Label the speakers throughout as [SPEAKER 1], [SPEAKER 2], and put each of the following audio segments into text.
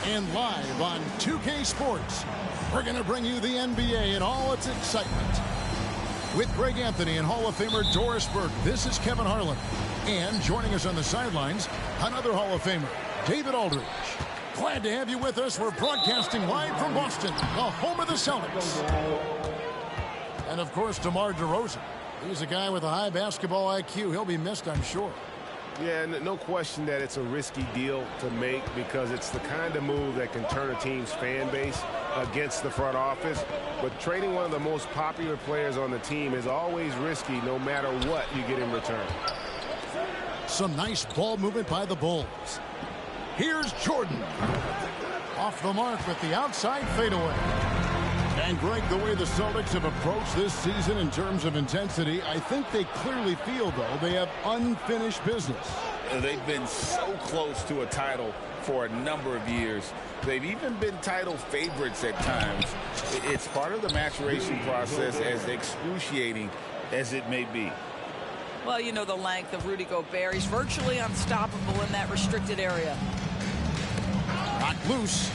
[SPEAKER 1] And live on 2K Sports, we're going to bring you the NBA in all its excitement. With Greg Anthony and Hall of Famer Doris Burke, this is Kevin Harlan. And joining us on the sidelines, another Hall of Famer, David Aldridge. Glad to have you with us. We're broadcasting live from Boston, the home of the Celtics. And, of course, DeMar DeRozan. He's a guy with a high basketball IQ. He'll be missed, I'm sure.
[SPEAKER 2] Yeah, no question that it's a risky deal to make because it's the kind of move that can turn a team's fan base against the front office. But trading one of the most popular players on the team is always risky no matter what you get in return.
[SPEAKER 1] Some nice ball movement by the Bulls. Here's Jordan. Off the mark with the outside fadeaway. And, Greg, the way the Celtics have approached this season in terms of intensity, I think they clearly feel, though, they have unfinished business.
[SPEAKER 3] They've been so close to a title for a number of years. They've even been title favorites at times. It's part of the maturation process, as excruciating as it may be.
[SPEAKER 4] Well, you know the length of Rudy Gobert. He's virtually unstoppable in that restricted area.
[SPEAKER 1] Knocked loose.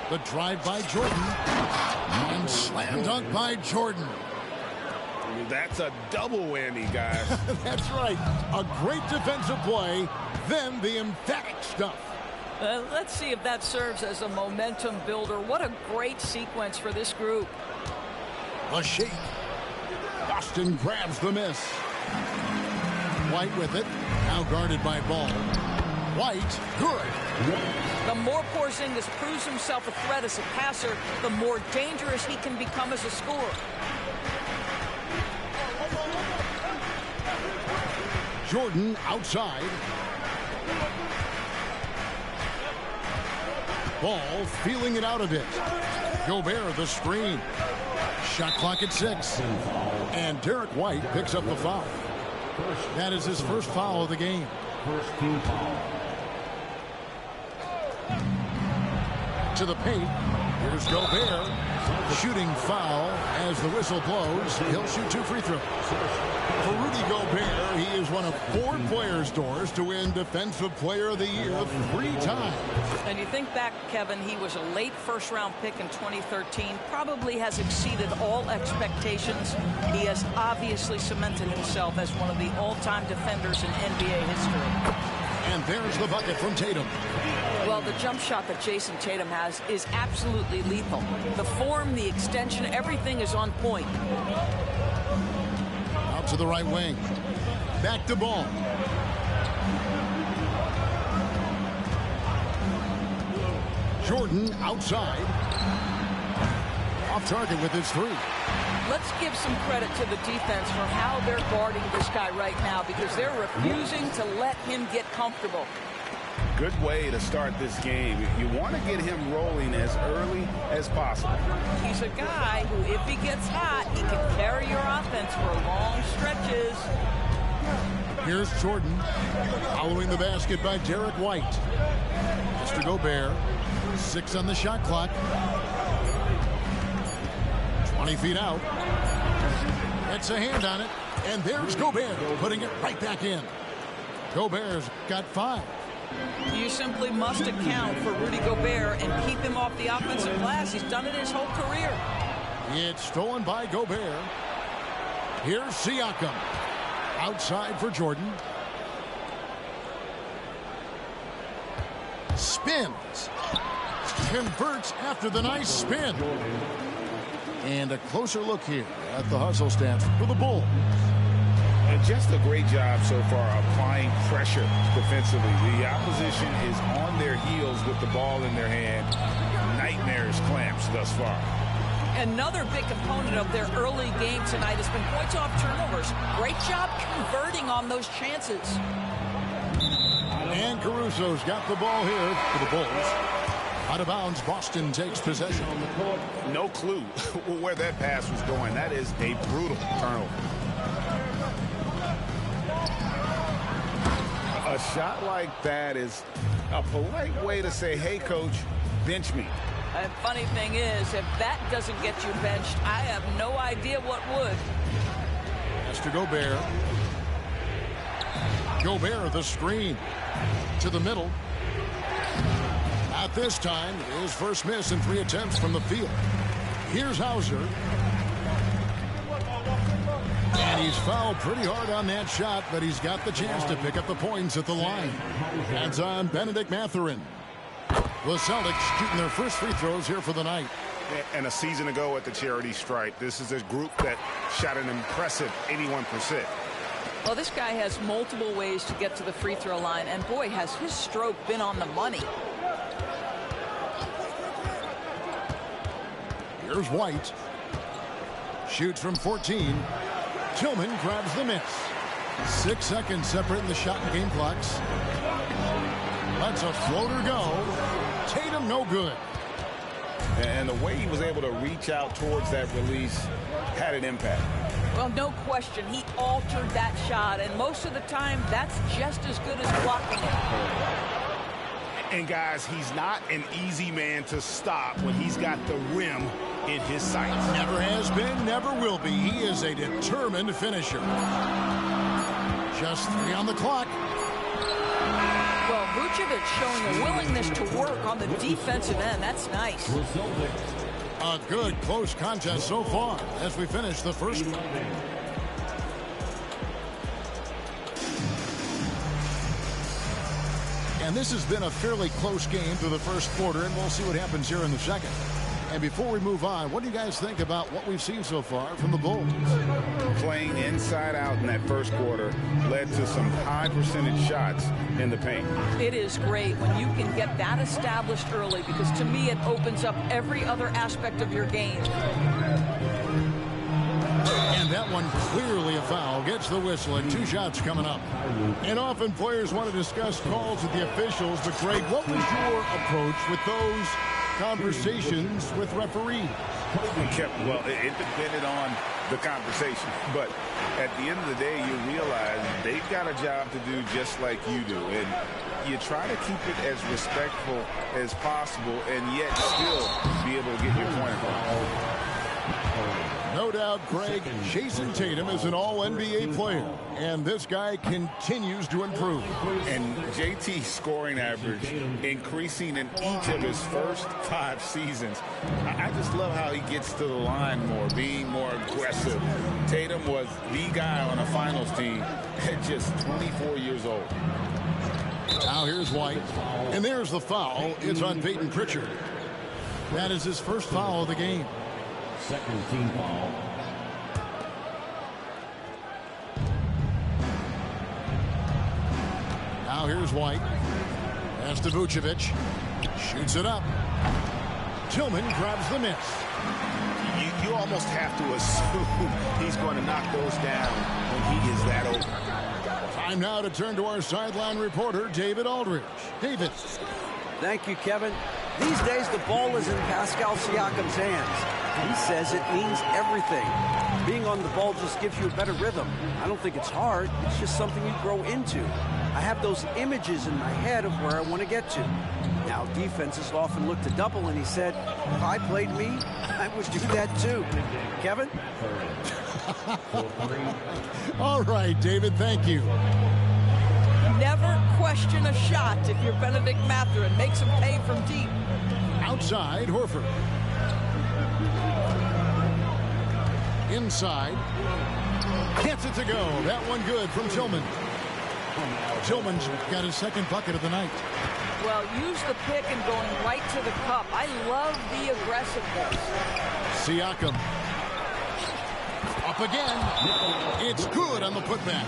[SPEAKER 1] The drive by Jordan. And slam dunk by Jordan.
[SPEAKER 2] That's a double whammy, guys.
[SPEAKER 1] That's right. A great defensive play, then the emphatic stuff.
[SPEAKER 4] Let's see if that serves as a momentum builder. What a great sequence for this group.
[SPEAKER 1] A shake. Boston grabs the miss. White with it. Now guarded by Ball. White, good.
[SPEAKER 4] The more Porzingis proves himself a threat as a passer, the more dangerous he can become as a scorer.
[SPEAKER 1] Jordan outside. Ball feeling it out a bit. Gobert the screen. Shot clock at 6. And Derek White picks up the foul. That is his first foul of the game.
[SPEAKER 5] First team foul.
[SPEAKER 1] To the paint. Here's Gobert. Shooting foul as the whistle blows. He'll shoot 2 free throws. For Rudy Gobert, he is one of 4 players, Doris, to win Defensive Player of the Year 3 times.
[SPEAKER 4] And you think back, Kevin, he was a late first-round pick in 2013. Probably has exceeded all expectations. He has obviously cemented himself as one of the all-time defenders in NBA history.
[SPEAKER 1] And there's the bucket from Tatum.
[SPEAKER 4] Well, the jump shot that Jason Tatum has is absolutely lethal. The form, the extension, everything is on point.
[SPEAKER 1] Out to the right wing. Back to Ball. Jordan outside. Off target with his 3.
[SPEAKER 4] Let's give some credit to the defense for how they're guarding this guy right now because they're refusing to let him get comfortable.
[SPEAKER 3] Good way to start this game. You want to get him rolling as early as possible.
[SPEAKER 4] He's a guy who, if he gets hot, he can carry your offense for long stretches.
[SPEAKER 1] Here's Jordan. Following the basket by Derek White. Mr. Gobert. 6 on the shot clock. 20 feet out. It's a hand on it. And there's Gobert putting it right back in. Gobert's got 5.
[SPEAKER 4] You simply must account for Rudy Gobert and keep him off the offensive glass. He's done it his whole career.
[SPEAKER 1] It's stolen by Gobert. Here's Siakam. Outside for Jordan. Spins. Converts after the nice spin. And a closer look here at the hustle stats for the Bulls.
[SPEAKER 3] And just a great job so far applying pressure defensively. The opposition is on their heels with the ball in their hand. Nightmares clamps thus far.
[SPEAKER 4] Another big component of their early game tonight has been points off turnovers. Great job converting on those chances.
[SPEAKER 1] And Caruso's got the ball here for the Bulls. Out of bounds, Boston takes possession.
[SPEAKER 3] No clue where that pass was going. That is a brutal turnover. A shot like that is a polite way to say, hey, coach, bench me.
[SPEAKER 4] And funny thing is, if that doesn't get you benched, I have no idea what would.
[SPEAKER 1] Mr. Gobert. Gobert, the screen. To the middle. Not this time. His first miss in 3 attempts from the field. Here's Hauser. And he's fouled pretty hard on that shot, but he's got the chance to pick up the points at the line. Hands on Benedict Mathurin. The Celtics shooting their first free throws here for the night.
[SPEAKER 2] And a season ago at the charity stripe, this is a group that shot an impressive 81%.
[SPEAKER 4] Well, this guy has multiple ways to get to the free throw line, and boy, has his stroke been on the money.
[SPEAKER 1] Here's White. Shoots from 14. Tillman grabs the miss. 6 seconds separating the shot and game clocks. Lets a floater go. Tatum no good.
[SPEAKER 3] And the way he was able to reach out towards that release had an impact.
[SPEAKER 4] Well, no question. He altered that shot, and most of the time, that's just as good as blocking it.
[SPEAKER 2] And, guys, he's not an easy man to stop when he's got the rim in his sights.
[SPEAKER 1] Never has been, never will be. He is a determined finisher. Just 3 on the clock.
[SPEAKER 4] Well, Vucevic showing a willingness to work on the defensive end. That's nice.
[SPEAKER 1] A good close contest so far as we finish the first one. And this has been a fairly close game through the first quarter, and we'll see what happens here in the second. And before we move on, what do you guys think about what we've seen so far from the Bulls?
[SPEAKER 3] Playing inside out in that first quarter led to some high percentage shots in the paint.
[SPEAKER 4] It is great when you can get that established early, because to me it opens up every other aspect of your game.
[SPEAKER 1] And that one clearly a foul. Gets the whistle, and 2 shots coming up. And often players want to discuss calls with the officials, but Greg, what was your approach with those conversations with referees?
[SPEAKER 3] Well, it depended on the conversation, but at the end of the day, you realize they've got a job to do just like you do, and you try to keep it as respectful as possible and yet still be able to get your point across.
[SPEAKER 1] No doubt, Greg, Jason Tatum is an all-NBA player, and this guy continues to improve.
[SPEAKER 3] And JT's scoring average increasing in each of his first 5 seasons. I just love how he gets to the line more, being more aggressive. Tatum was the guy on a finals team at just 24 years old.
[SPEAKER 1] Now here's White, and there's the foul. It's on Peyton Pritchard. That is his first foul of the game.
[SPEAKER 5] Second team foul.
[SPEAKER 1] Now here's White. Pass to Vucevic. Shoots it up. Tillman grabs the miss.
[SPEAKER 2] You almost have to assume he's going to knock those down when he is that open.
[SPEAKER 1] Time now to turn to our sideline reporter, David Aldridge. David.
[SPEAKER 6] Thank you, Kevin. These days, the ball is in Pascal Siakam's hands. He says it means everything. Being on the ball just gives you a better rhythm. I don't think it's hard. It's just something you grow into. I have those images in my head of where I want to get to. Now, defenses often look to double, and he said, if I played me, I would do that too. Kevin?
[SPEAKER 1] All right, David, thank you.
[SPEAKER 4] Never question a shot if you're Benedict Mathurin. Makes him pay from deep.
[SPEAKER 1] Outside, Horford. Inside. Gets it to go. That one good from Tillman. Tillman's got his second bucket of the night.
[SPEAKER 4] Well, use the pick and going right to the cup. I love the aggressiveness.
[SPEAKER 1] Siakam. Up again. It's good on the putback.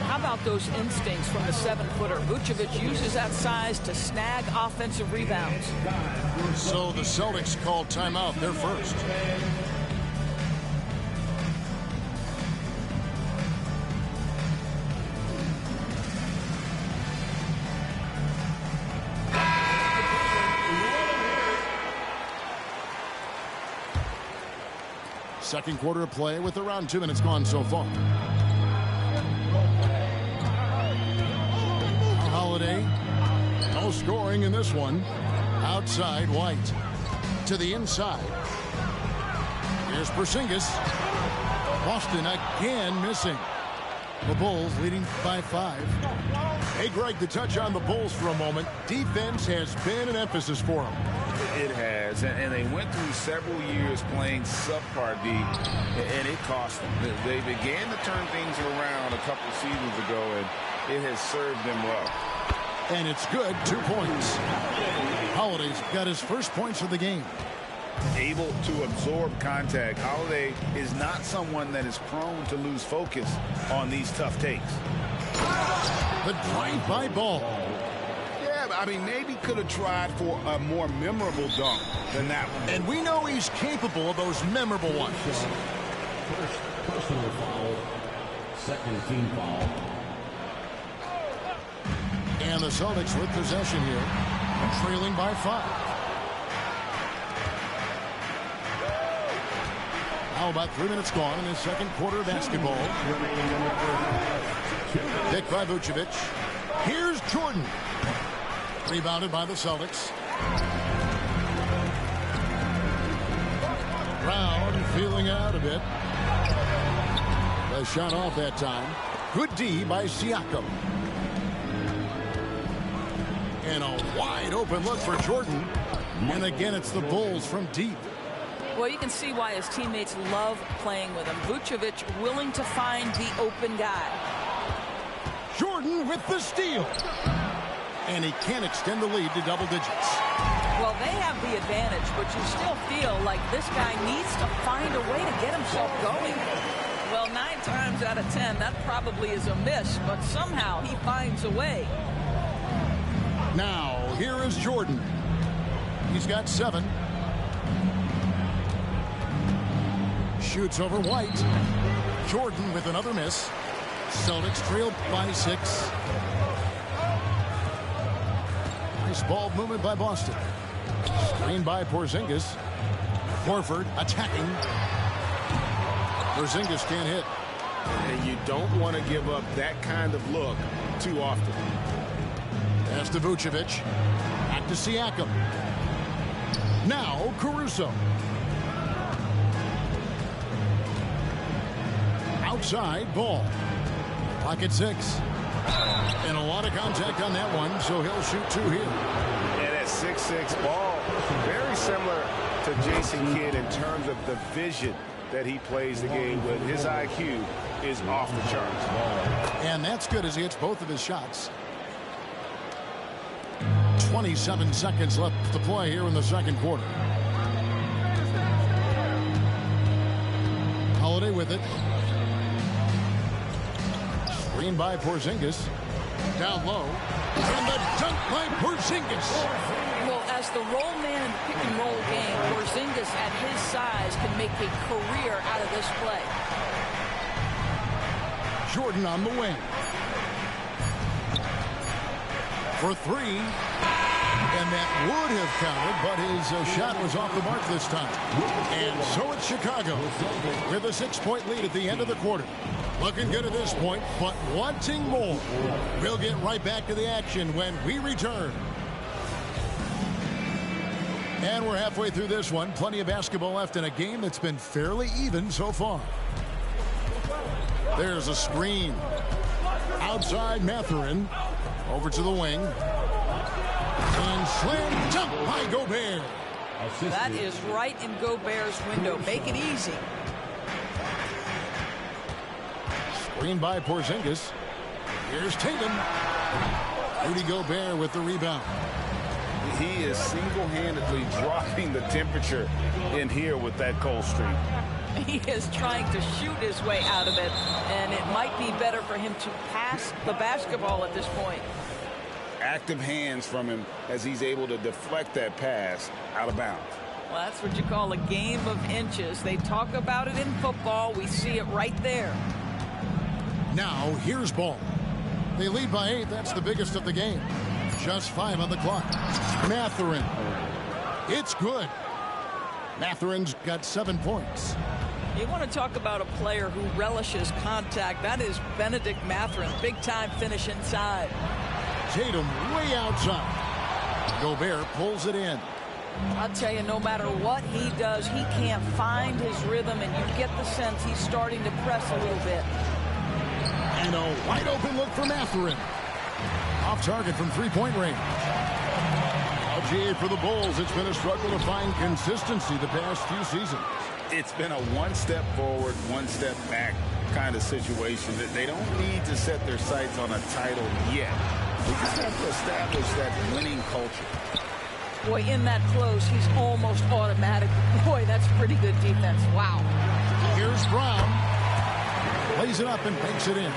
[SPEAKER 4] How about those instincts from the 7-footer? Vucevic uses that size to snag offensive rebounds.
[SPEAKER 1] So the Celtics called timeout. They're first. Second quarter of play with around 2 minutes gone so far. Holiday, no scoring in this one. Outside, White. To the inside. Here's Porzingis. Boston again missing. The Bulls leading by 5. Hey, Greg, to touch on the Bulls for a moment, defense has been an emphasis for them.
[SPEAKER 3] It has, and they went through several years playing subpar D, and it cost them. They began to turn things around a couple seasons ago, and it has served them well.
[SPEAKER 1] And it's good, 2 points. Holiday's got his first points of the game.
[SPEAKER 3] Able to absorb contact. Holiday is not someone that is prone to lose focus on these tough takes.
[SPEAKER 1] The drive-by Ball.
[SPEAKER 3] Yeah, I mean, maybe could have tried for a more memorable dunk than that one.
[SPEAKER 1] And we know he's capable of those memorable ones.
[SPEAKER 5] First personal foul. Second team foul.
[SPEAKER 1] And the Celtics with possession here, trailing by 5. Now about 3 minutes gone in the second quarter of basketball. Picked by Vucevic. Here's Jordan. Rebounded by the Celtics. Brown feeling out a bit. The shot off that time. Good D by Siakam. And a wide open look for Jordan. And again, it's the Bulls from deep.
[SPEAKER 4] Well, you can see why his teammates love playing with him. Vucevic willing to find the open guy.
[SPEAKER 1] Jordan with the steal. And he can't extend the lead to double digits.
[SPEAKER 4] Well, they have the advantage, but you still feel like this guy needs to find a way to get himself going. Well, 9 times out of 10, that probably is a miss, but somehow he finds a way.
[SPEAKER 1] Now, here is Jordan. He's got 7. Shoots over White. Jordan with another miss. Celtics trailed by 6. Nice ball movement by Boston. Screen by Porzingis. Horford attacking. Porzingis can't hit.
[SPEAKER 2] And you don't want to give up that kind of look too often.
[SPEAKER 1] Pass to Vucevic. Back to Siakam. Now Caruso. Outside ball. Pocket 6. And a lot of contact on that one, so he'll shoot 2 here.
[SPEAKER 2] And at 6'6" ball, very similar to Jason Kidd in terms of the vision that he plays the game with. His IQ is off the charts.
[SPEAKER 1] And that's good as he hits both of his shots. 27 seconds left to play here in the second quarter. Holiday with it. Screen by Porzingis. Down low. And the dunk by Porzingis.
[SPEAKER 4] Well, as the roll man in the pick and roll game, Porzingis at his size can make a career out of this play.
[SPEAKER 1] Jordan on the wing. For 3. And that would have counted, but his shot was off the mark this time. And so it's Chicago with a 6-point lead at the end of the quarter. Looking good at this point, but wanting more. We'll get right back to the action when we return. And we're halfway through this one. Plenty of basketball left in a game that's been fairly even so far. There's a screen. Outside Mathurin. Over to the wing. And slam dunk by Gobert.
[SPEAKER 4] That is right in Gobert's window. Make it easy.
[SPEAKER 1] Screen by Porzingis. Here's Tatum. Rudy Gobert with the rebound.
[SPEAKER 3] He is single-handedly dropping the temperature in here with that cold streak.
[SPEAKER 4] He is trying to shoot his way out of it, and it might be better for him to pass the basketball at this point.
[SPEAKER 3] Active hands from him as he's able to deflect that pass out of bounds.
[SPEAKER 4] Well, that's what you call a game of inches. They talk about it in football. We see it right there.
[SPEAKER 1] Now, here's ball. They lead by 8. That's the biggest of the game. Just 5 on the clock. Mathurin. It's good. Mathurin's got 7 points.
[SPEAKER 4] You want to talk about a player who relishes contact. That is Benedict Mathurin. Big-time finish inside.
[SPEAKER 1] Tatum way outside. Gobert pulls it in.
[SPEAKER 4] I'll tell you, no matter what he does, he can't find his rhythm, and you get the sense he's starting to press a little bit.
[SPEAKER 1] And a wide open look for Mathurin. Off target from three-point range. LGA for the Bulls. It's been a struggle to find consistency the past few seasons.
[SPEAKER 3] It's been a one step forward, one step back kind of situation that they don't need to set their sights on a title yet. They just have to establish that winning culture.
[SPEAKER 4] Boy, in that close, he's almost automatic. Boy, that's pretty good defense. Wow.
[SPEAKER 1] Here's Brown. Lays it up and banks it in.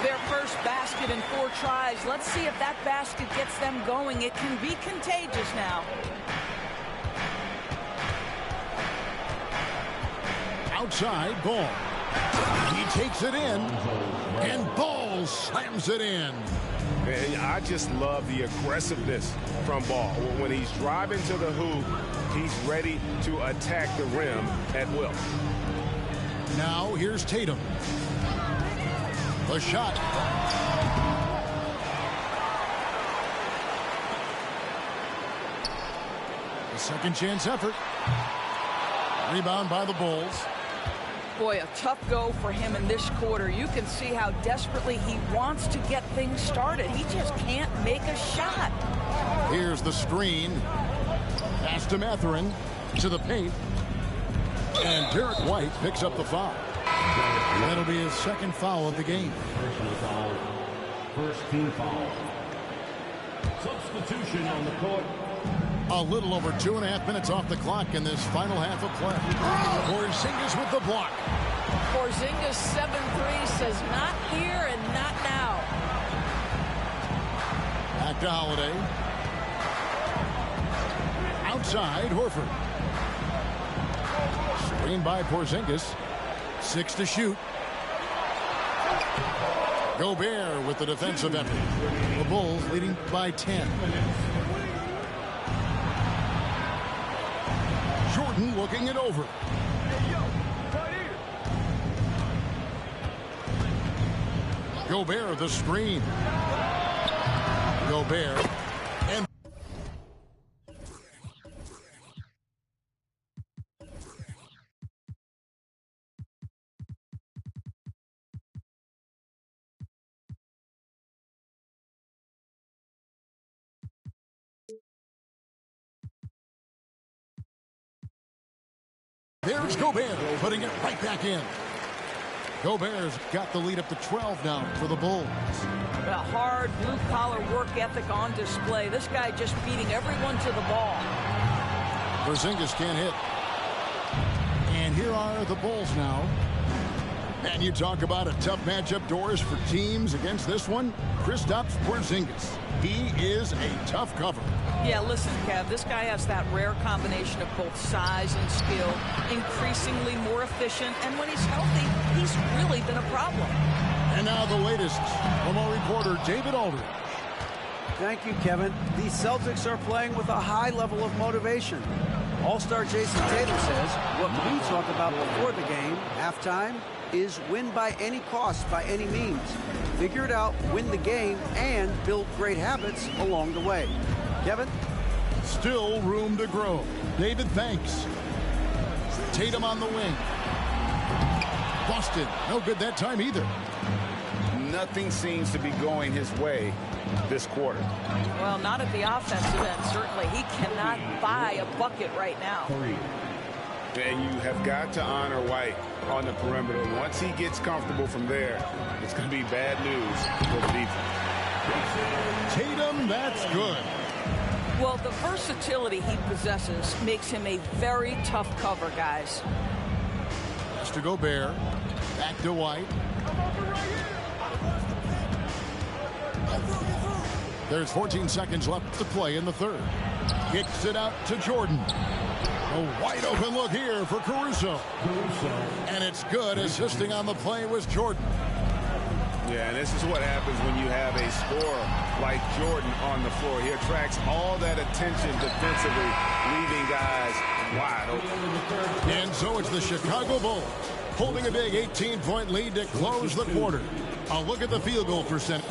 [SPEAKER 4] Their first basket in 4 tries. Let's see if that basket gets them going. It can be contagious now.
[SPEAKER 1] Outside, Ball. He takes it in, and Ball slams it in.
[SPEAKER 2] And I just love the aggressiveness from Ball. When he's driving to the hoop, he's ready to attack the rim at will.
[SPEAKER 1] Now here's Tatum. The shot. A second chance effort. Rebound by the Bulls.
[SPEAKER 4] Boy, a tough go for him in this quarter. You can see how desperately he wants to get things started. He just can't make a shot.
[SPEAKER 1] Here's the screen. Pass to Mathurin. To the paint. And Derek White picks up the foul. That'll be his second foul of the game.
[SPEAKER 5] Personal foul. First team foul. Substitution on the court.
[SPEAKER 1] A little over 2.5 minutes off the clock in this final half of play. Porzingis with the block.
[SPEAKER 4] Porzingis 7-3 says not here and not now.
[SPEAKER 1] Back to Holiday. Outside, Horford. Screen by Porzingis. 6 to shoot. Gobert with the defensive effort. The Bulls leading by 10. Jordan looking it over. Gobert the screen. Gobert. And there's Gobert putting it right back in. Gobert's got the lead up to 12 now for the Bulls.
[SPEAKER 4] A hard blue-collar work ethic on display. This guy just beating everyone to the ball.
[SPEAKER 1] Porzingis can't hit. And here are the Bulls now. And you talk about a tough matchup, Doris, for teams against this one. Kristaps Porzingis. He is a tough cover.
[SPEAKER 4] Yeah, listen, Kev, this guy has that rare combination of both size and skill, increasingly more efficient, and when he's healthy, he's really been a problem.
[SPEAKER 1] And now the latest from our reporter, David Aldridge.
[SPEAKER 6] Thank you, Kevin. These Celtics are playing with a high level of motivation. All-star Jason Tatum says what we talk about before the game, halftime, is win by any cost, by any means. Figure it out, win the game, and build great habits along the way. Kevin?
[SPEAKER 1] Still room to grow. David, thanks. Tatum on the wing. Busted. No good that time either.
[SPEAKER 3] Nothing seems to be going his way this quarter.
[SPEAKER 4] Well, not at the offensive end, certainly. He cannot buy a bucket right now.
[SPEAKER 2] And you have got to honor White on the perimeter. Once he gets comfortable from there, it's going to be bad news for the defense.
[SPEAKER 1] Tatum, that's good.
[SPEAKER 4] Well, the versatility he possesses makes him a very tough cover, guys.
[SPEAKER 1] Pass to Gobert. Back to White. There's 14 seconds left to play in the third. Kicks it out to Jordan. A wide open look here for Caruso. And it's good. Assisting on the play was Jordan.
[SPEAKER 2] Yeah, and this is what happens when you have a scorer like Jordan on the floor. He attracts all that attention defensively, leaving guys wide open.
[SPEAKER 1] And so it's the Chicago Bulls holding a big 18-point lead to close the quarter. A look at the field goal percentage.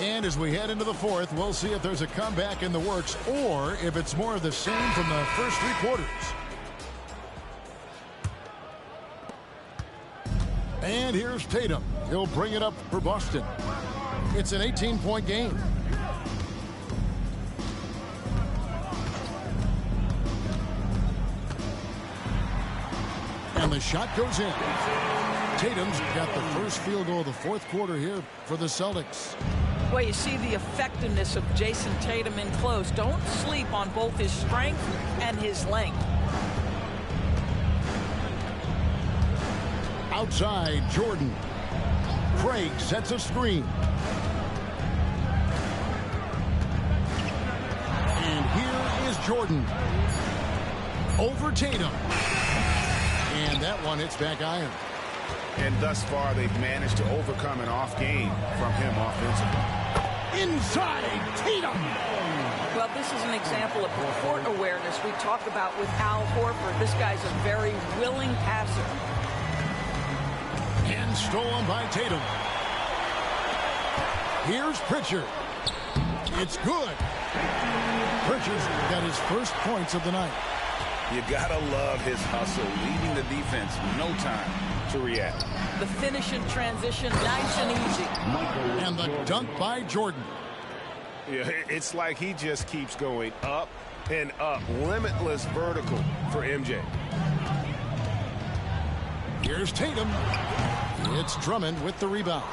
[SPEAKER 1] And as we head into the fourth, we'll see if there's a comeback in the works or if it's more of the same from the first 3 quarters. And here's Tatum. He'll bring it up for Boston. It's an 18-point game. And the shot goes in. Tatum's got the first field goal of the fourth quarter here for the Celtics.
[SPEAKER 4] Well, you see the effectiveness of Jason Tatum in close. Don't sleep on both his strength and his length.
[SPEAKER 1] Outside, Jordan. Craig sets a screen. And here is Jordan. Over Tatum. And that one hits back iron.
[SPEAKER 2] And thus far, they've managed to overcome an off game from him offensively.
[SPEAKER 1] Inside, Tatum.
[SPEAKER 4] Well, this is an example of court awareness we talk about with Al Horford. This guy's a very willing passer.
[SPEAKER 1] And stolen by Tatum. Here's Pritchard. It's good. Pritchard's got his first points of the night.
[SPEAKER 3] You gotta love his hustle, leading the defense, no time to react.
[SPEAKER 4] The finish in transition, nice and easy.
[SPEAKER 1] And the dunk by Jordan.
[SPEAKER 2] Yeah, it's like he just keeps going up and up. Limitless vertical for MJ.
[SPEAKER 1] Here's Tatum. It's Drummond with the rebound.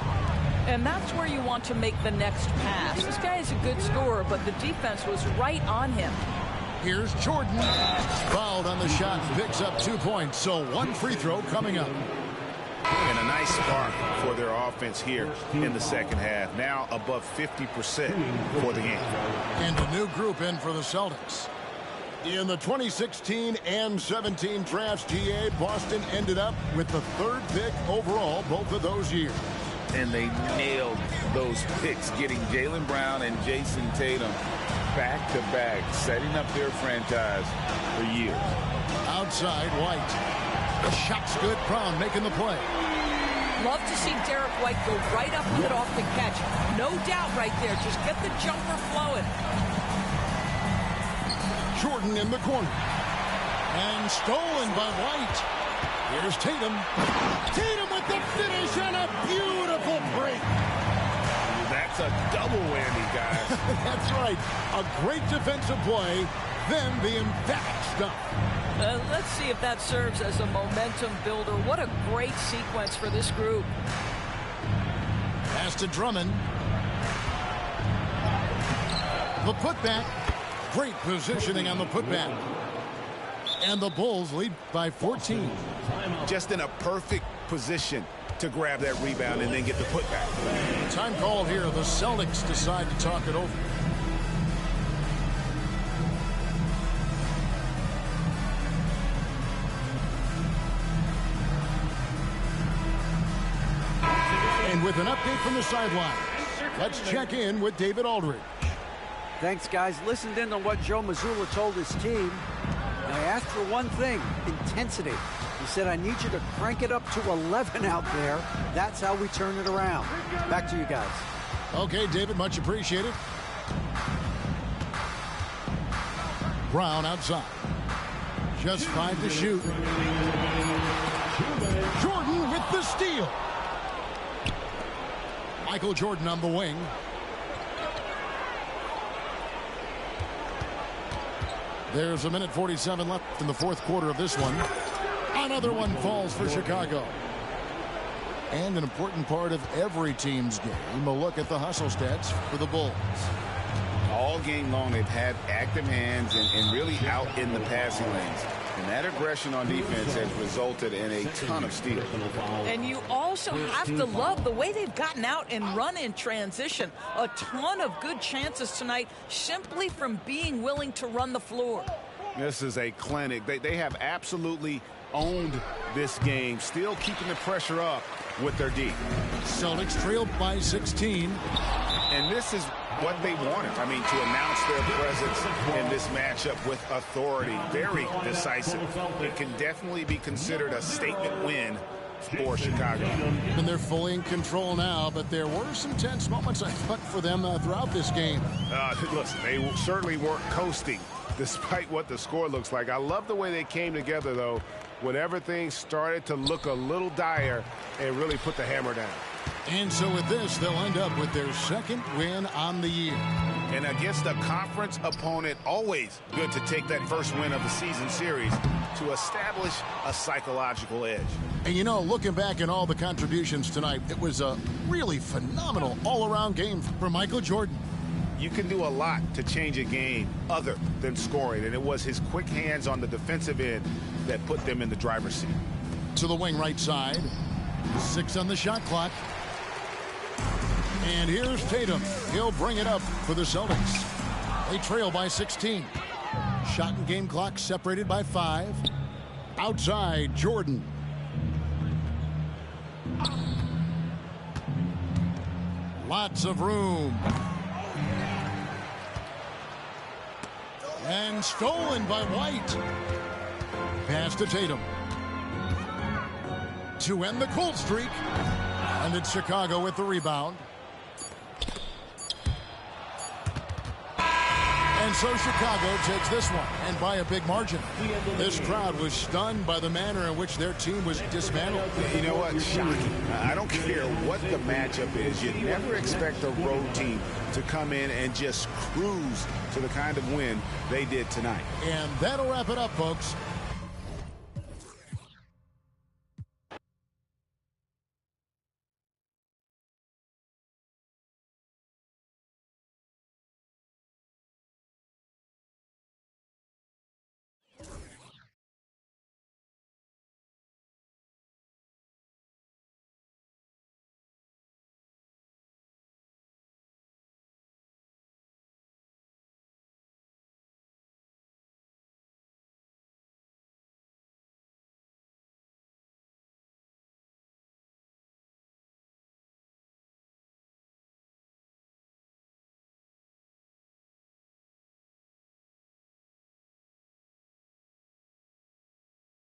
[SPEAKER 4] And that's where you want to make the next pass. This guy is a good scorer, but the defense was right on him.
[SPEAKER 1] Here's Jordan. Fouled on the shot, picks up 2 points. So one free throw coming up.
[SPEAKER 2] And a nice spark for their offense here in the second half. Now above 50% for the game.
[SPEAKER 1] And a new group in for the Celtics. In the 2016 and 17 drafts, GA, Boston ended up with the 3rd pick overall both of those years.
[SPEAKER 3] And they nailed those picks, getting Jaylen Brown and Jason Tatum back-to-back, setting up their franchise for years.
[SPEAKER 1] Outside, White. The shot's good. Brown making the play.
[SPEAKER 4] Love to see Derek White go right up with it off the catch. No doubt right there. Just get the jumper flowing.
[SPEAKER 1] Jordan in the corner. And stolen by White. Here's Tatum. Tatum with the finish and a beautiful break.
[SPEAKER 2] That's a double whammy, guys.
[SPEAKER 1] That's right. A great defensive play, then the emphatic stuff.
[SPEAKER 4] Let's see if that serves as a momentum builder. What a great sequence for this group.
[SPEAKER 1] Pass to Drummond. The putback. Great positioning on the putback. And the Bulls lead by 14.
[SPEAKER 2] Just in a perfect position to grab that rebound and then get the putback.
[SPEAKER 1] Time called here. The Celtics decide to talk it over. And with an update from the sidelines, let's check in with David Aldridge.
[SPEAKER 6] Thanks, guys. Listened in on what Joe Mazzulla told his team. I asked for one thing, intensity. He said, I need you to crank it up to 11 out there. That's how we turn it around. Back to you guys.
[SPEAKER 1] Okay, David, much appreciated. Brown outside. Just 5 to shoot. Jordan with the steal. Michael Jordan on the wing. There's a minute 47 left in the fourth quarter of this one. Another one falls for Chicago. And an important part of every team's game, a look at the hustle stats for the Bulls.
[SPEAKER 3] All game long, they've had active hands and really out in the passing lanes. And that aggression on defense has resulted in a ton of steals.
[SPEAKER 4] And you also have to love the way they've gotten out and run in transition. A ton of good chances tonight simply from being willing to run the floor.
[SPEAKER 2] This is a clinic. They have absolutely owned this game, still keeping the pressure up with their D.
[SPEAKER 1] Celtics trailed by 16.
[SPEAKER 2] And this is what they wanted. I mean, to announce their presence in this matchup with authority. Very decisive. It can definitely be considered a statement win for Chicago.
[SPEAKER 1] And they're fully in control now, but there were some tense moments, I thought, for them throughout this game.
[SPEAKER 2] Listen, they certainly weren't coasting despite what the score looks like. I love the way they came together, though, whenever things started to look a little dire and really put the hammer down.
[SPEAKER 1] And so with this, they'll end up with their second win on the year.
[SPEAKER 3] And against a conference opponent, always good to take that first win of the season series to establish a psychological edge.
[SPEAKER 1] And you know, looking back at all the contributions tonight, it was a really phenomenal all-around game for Michael Jordan.
[SPEAKER 3] You can do a lot to change a game other than scoring, and it was his quick hands on the defensive end that put them in the driver's seat.
[SPEAKER 1] To the wing right side. 6 on the shot clock. And here's Tatum. He'll bring it up for the Celtics. They trail by 16. Shot and game clock separated by 5. Outside, Jordan. Lots of room. And stolen by White. Pass to Tatum. To end the cold streak. And it's Chicago with the rebound. And so Chicago takes this one, and by a big margin. This crowd was stunned by the manner in which their team was dismantled.
[SPEAKER 3] You know what? Shocking. I don't care what the matchup is. You never expect a road team to come in and just cruise to the kind of win they did tonight.
[SPEAKER 1] And that'll wrap it up, folks.